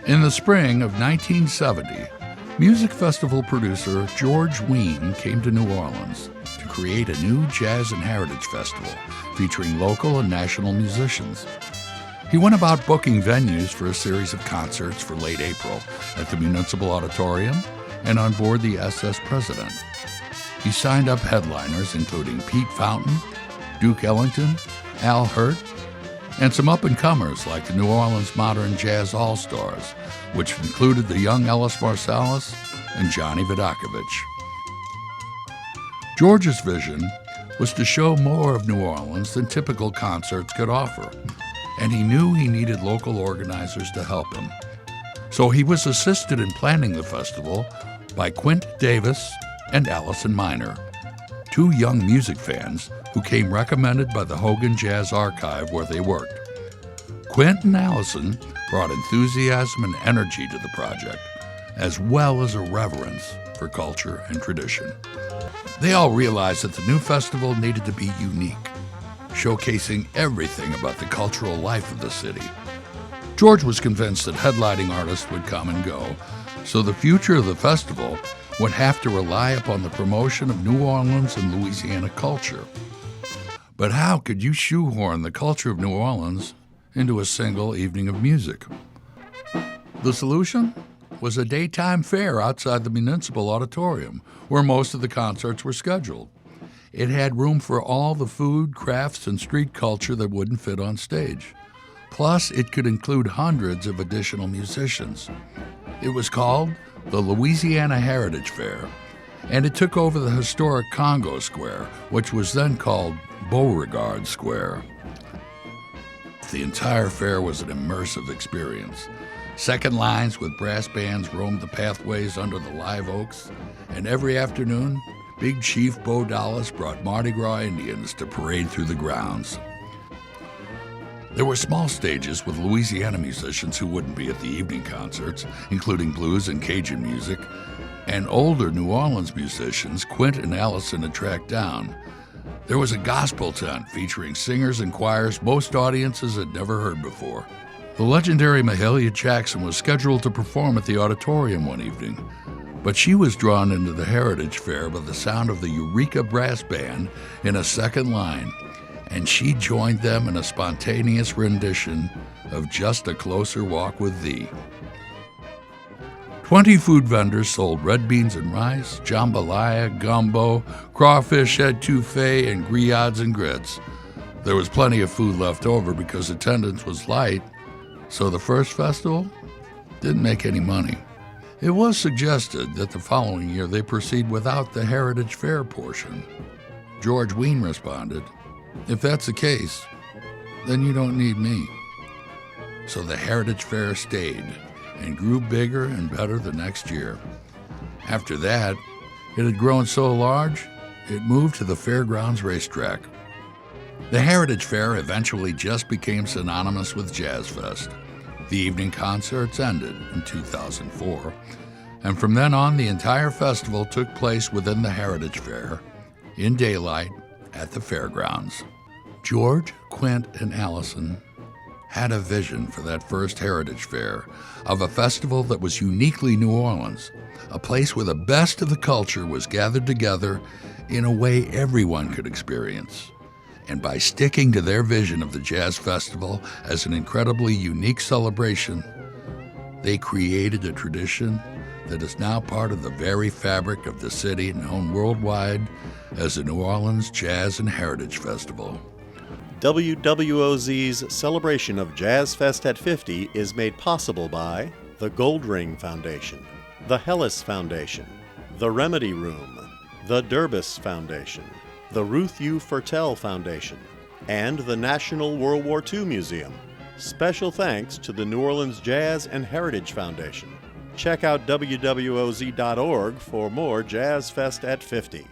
In the spring of 1970, music festival producer George Wein came to New Orleans to create a new jazz and heritage festival featuring local and national musicians. He went about booking venues for a series of concerts for late April at the Municipal Auditorium and on board the SS President. He signed up headliners including Pete Fountain, Duke Ellington, Al Hirt, and some up-and-comers like the New Orleans Modern Jazz All-Stars, which included the young Ellis Marsalis and Johnny Vodakovich. George's vision was to show more of New Orleans than typical concerts could offer, and he knew he needed local organizers to help him. So he was assisted in planning the festival by Quint Davis and Allison Miner, two young music fans who came recommended by the Hogan Jazz Archive where they worked. Quint and Allison brought enthusiasm and energy to the project, as well as a reverence for culture and tradition. They all realized that the new festival needed to be unique, showcasing everything about the cultural life of the city. George was convinced that headlining artists would come and go, so the future of the festival would have to rely upon the promotion of New Orleans and Louisiana culture. But how could you shoehorn the culture of New Orleans into a single evening of music? The solution was a daytime fair outside the Municipal Auditorium, where most of the concerts were scheduled. It had room for all the food, crafts, and street culture that wouldn't fit on stage. Plus, it could include hundreds of additional musicians. It was called the Louisiana Heritage Fair, and it took over the historic Congo Square, which was then called Beauregard Square. The entire fair was an immersive experience. Second lines with brass bands roamed the pathways under the live oaks, and every afternoon, Big Chief Bo Dallas brought Mardi Gras Indians to parade through the grounds. There were small stages with Louisiana musicians who wouldn't be at the evening concerts, including blues and Cajun music, and older New Orleans musicians Quint and Allison had tracked down. There was a gospel tent featuring singers and choirs most audiences had never heard before. The legendary Mahalia Jackson was scheduled to perform at the auditorium one evening, but she was drawn into the Heritage Fair by the sound of the Eureka Brass Band in a second line, and she joined them in a spontaneous rendition of Just a Closer Walk with Thee. 20 food vendors sold red beans and rice, jambalaya, gumbo, crawfish etouffee, and griots and grits. There was plenty of food left over because attendance was light, so the first festival didn't make any money. It was suggested that the following year they proceed without the Heritage Fair portion. George Wein responded, "If that's the case, then you don't need me." So the Heritage Fair stayed and grew bigger and better the next year. After that, it had grown so large, it moved to the Fairgrounds racetrack. The Heritage Fair eventually just became synonymous with Jazz Fest. The evening concerts ended in 2004, and from then on, the entire festival took place within the Heritage Fair, in daylight, at the fairgrounds. George, Quint, and Allison had a vision for that first Heritage Fair of a festival that was uniquely New Orleans, a place where the best of the culture was gathered together in a way everyone could experience. And by sticking to their vision of the Jazz Festival as an incredibly unique celebration, they created a tradition that is now part of the very fabric of the city, known worldwide as the New Orleans Jazz and Heritage Festival. WWOZ's celebration of Jazz Fest at 50 is made possible by the Gold Ring Foundation, the Hellis Foundation, the Remedy Room, the Durbus Foundation, the Ruth U. Fertel Foundation, and the National World War II Museum. Special thanks to the New Orleans Jazz and Heritage Foundation. Check out WWOZ.org for more Jazz Fest at 50.